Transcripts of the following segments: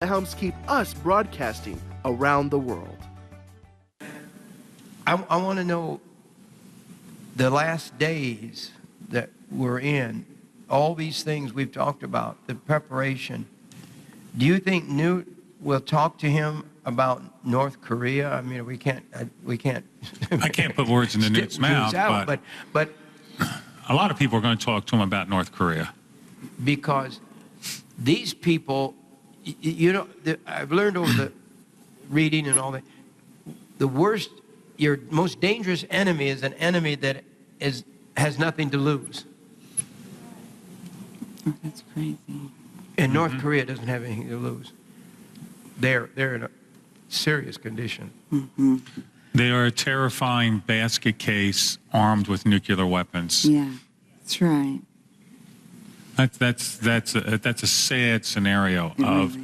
that helps keep us broadcasting around the world. I want to know the last days that we're in, all these things we've talked about, the preparation. Do you think Newt will talk to him about North Korea? I mean, we can't. I can't put words in the Newt's mouth, but a lot of people are going to talk to him about North Korea. Because these people, you know, I've learned over the reading and all that, the worst, your most dangerous enemy is an enemy that has nothing to lose. Oh, that's crazy. And North Korea doesn't have anything to lose. They're in a serious condition. They are a terrifying basket case armed with nuclear weapons. Yeah, that's right. That's a sad scenario of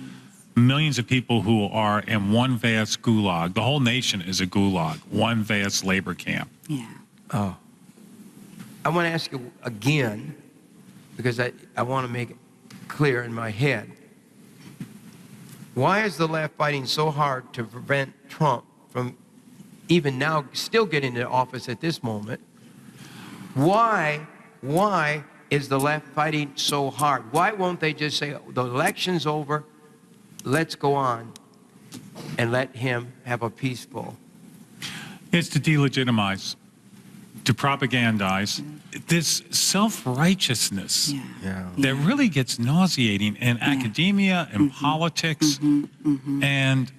millions of people who are in one vast gulag. The whole nation is a gulag, one vast labor camp. Yeah. Oh. I want to ask you again, because I want to make it clear in my head. Why is the left fighting so hard to prevent Trump from even now still getting into office at this moment? Why is the left fighting so hard? Why won't they just say, the election's over, let's go on and let him have a peaceful? It's to delegitimize, to propagandize, this self-righteousness that really gets nauseating in academia and politics, and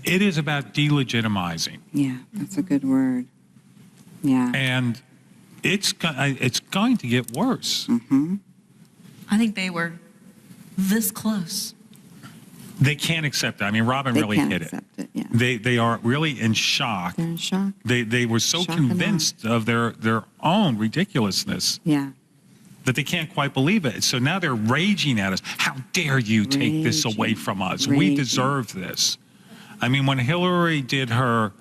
it is about delegitimizing. Yeah, that's a good word. Yeah. And it's going to get worse. I think they were this close. They can't accept it. I mean, Robin really hit it. Yeah. They are really in shock. They're in shock. They were so convinced of their own ridiculousness that they can't quite believe it. So now they're raging at us. How dare you take this away from us? We deserve this. I mean, when Hillary did her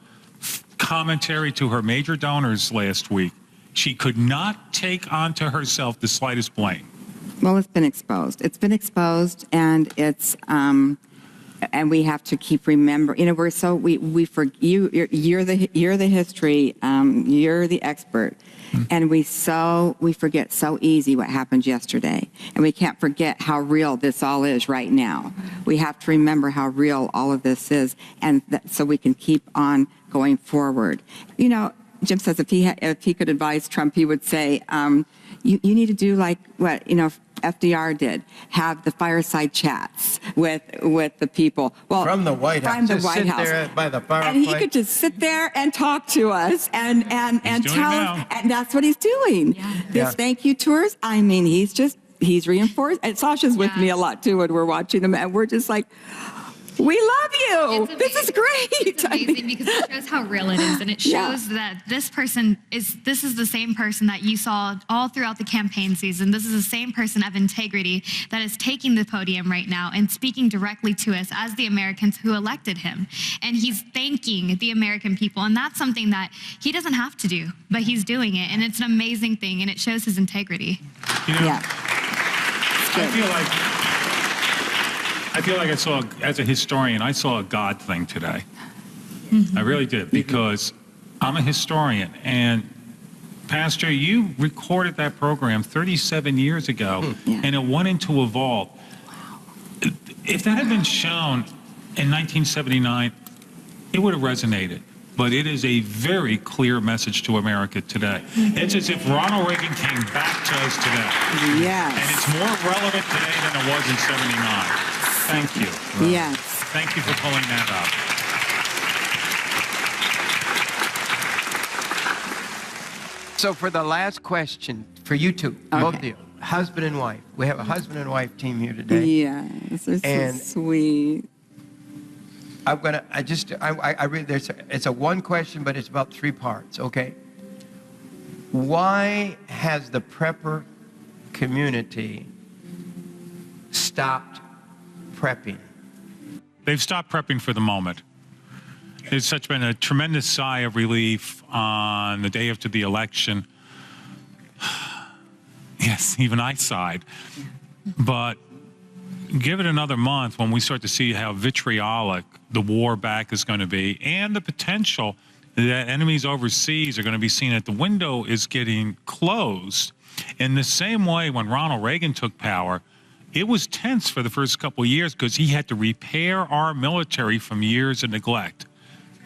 commentary to her major donors last week, she could not take onto herself the slightest blame. Well, it's been exposed. It's been exposed, and it's and we have to keep remembering. You know, we're so we forget. You're the history. You're the expert, and we forget so easy what happened yesterday, and we can't forget how real this all is right now. We have to remember how real all of this is, and so we can keep on going forward. You know, Jim says if he could advise Trump, he would say, you need to do like what FDR did, have the fireside chats with the people. Well, from the White House, from the White House, there by the fireplace, and he could just sit there and talk to us and tell us, and that's what he's doing. This thank you tours. I mean, he's reinforced. And Sasha's with me a lot too when we're watching them, and we're just like, we love you. This is great. It's amazing because it shows how real it is, and it shows that this is the same person that you saw all throughout the campaign season. This is the same person of integrity that is taking the podium right now and speaking directly to us as the Americans who elected him. And he's thanking the American people, and that's something that he doesn't have to do, but he's doing it, and it's an amazing thing, and it shows his integrity. You know, I feel like I saw, as a historian, I saw a God thing today. I really did, because I'm a historian. And, Pastor, you recorded that program 37 years ago, and it went into a vault. If that had been shown in 1979, it would have resonated. But it is a very clear message to America today. It's as if Ronald Reagan came back to us today. Yes. And it's more relevant today than it was in 79. Thank you. Yes. Thank you for pulling that up. So for the last question, for you two, both of you, husband and wife. We have a husband and wife team here today. Yes, they're so sweet. I read it's a one question, but it's about 3 parts, okay? Why has the prepper community stopped prepping? They've stopped prepping for the moment. It's been a tremendous sigh of relief on the day after the election. Yes, even I sighed. But give it another month when we start to see how vitriolic the war back is going to be, and the potential that enemies overseas are going to be seen that the window is getting closed. In the same way, when Ronald Reagan took power, it was tense for the first couple of years because he had to repair our military from years of neglect.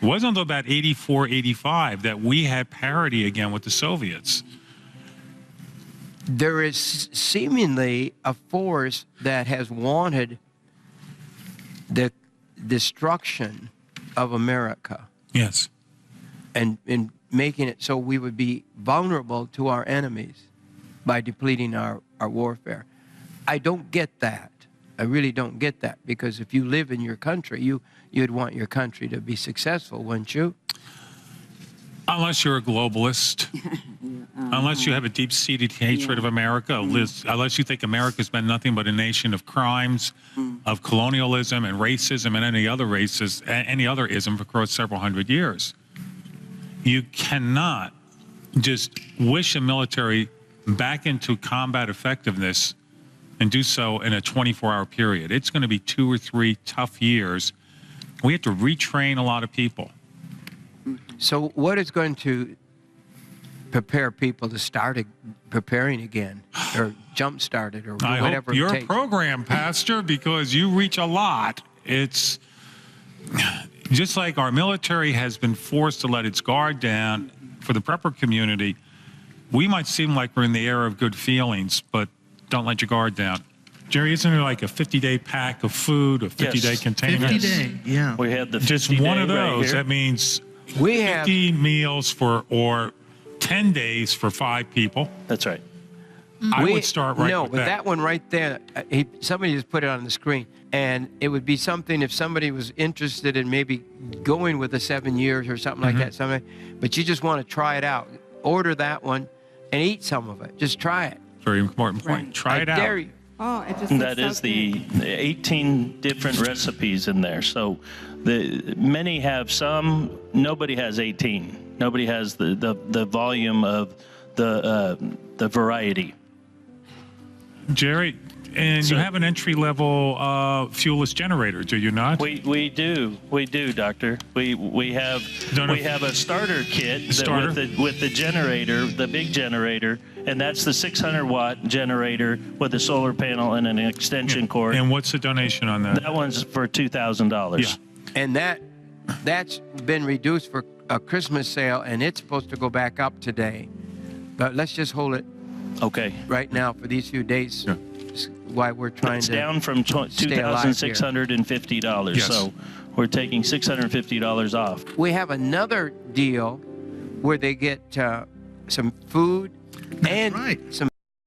It wasn't until about 84, 85 that we had parity again with the Soviets. There is seemingly a force that has wanted the destruction of America. Yes. And in making it so we would be vulnerable to our enemies by depleting our warfare. I don't get that. I really don't get that, because if you live in your country, you'd want your country to be successful, wouldn't you? Unless you're a globalist, unless you have a deep-seated hatred of America, unless you think America's been nothing but a nation of crimes, of colonialism and racism and any other ism across several hundred years. You cannot just wish a military back into combat effectiveness and do so in a 24-hour period. It's going to be 2 or 3 tough years. We have to retrain a lot of people. So what is going to prepare people to start preparing again, or jump-start it, or I whatever hope your it takes? program, Pastor, because you reach a lot. It's just like our military has been forced to let its guard down for the prepper community. We might seem like we're in the era of good feelings, but don't let your guard down. Jerry, isn't there like a 50-day pack of food, a 50-day container? 50-day, yeah. We had the 50-day Just one of those. right here. That means We have 50 meals or 10 days for 5 people. That's right. I would start right no, with but that. that one right there, somebody just put it on the screen, and it would be something if somebody was interested in maybe going with the 7 years or something like that. But you just want to try it out. Order that one and eat some of it. Just try it. Very important point. Right. Try it I out. dare you. Oh, it just That is the 18 different recipes in there. So many have some, nobody has 18. Nobody has the volume of the variety. Jerry, and So- you have an entry-level fuelless generator, do you not? We do, Doctor. We have a starter kit Starter? with the generator, the big generator, and that's the 600-watt generator with a solar panel and an extension cord. And what's the donation on that? That one's for $2,000. Yeah. And that's been reduced for a Christmas sale, and it's supposed to go back up today. But let's just hold it Okay. right now for these few days. Yeah. Why we're trying It's to down from stay alive here. $2,650. Yes. So we're taking $650 off. We have another deal where they get some food and right. some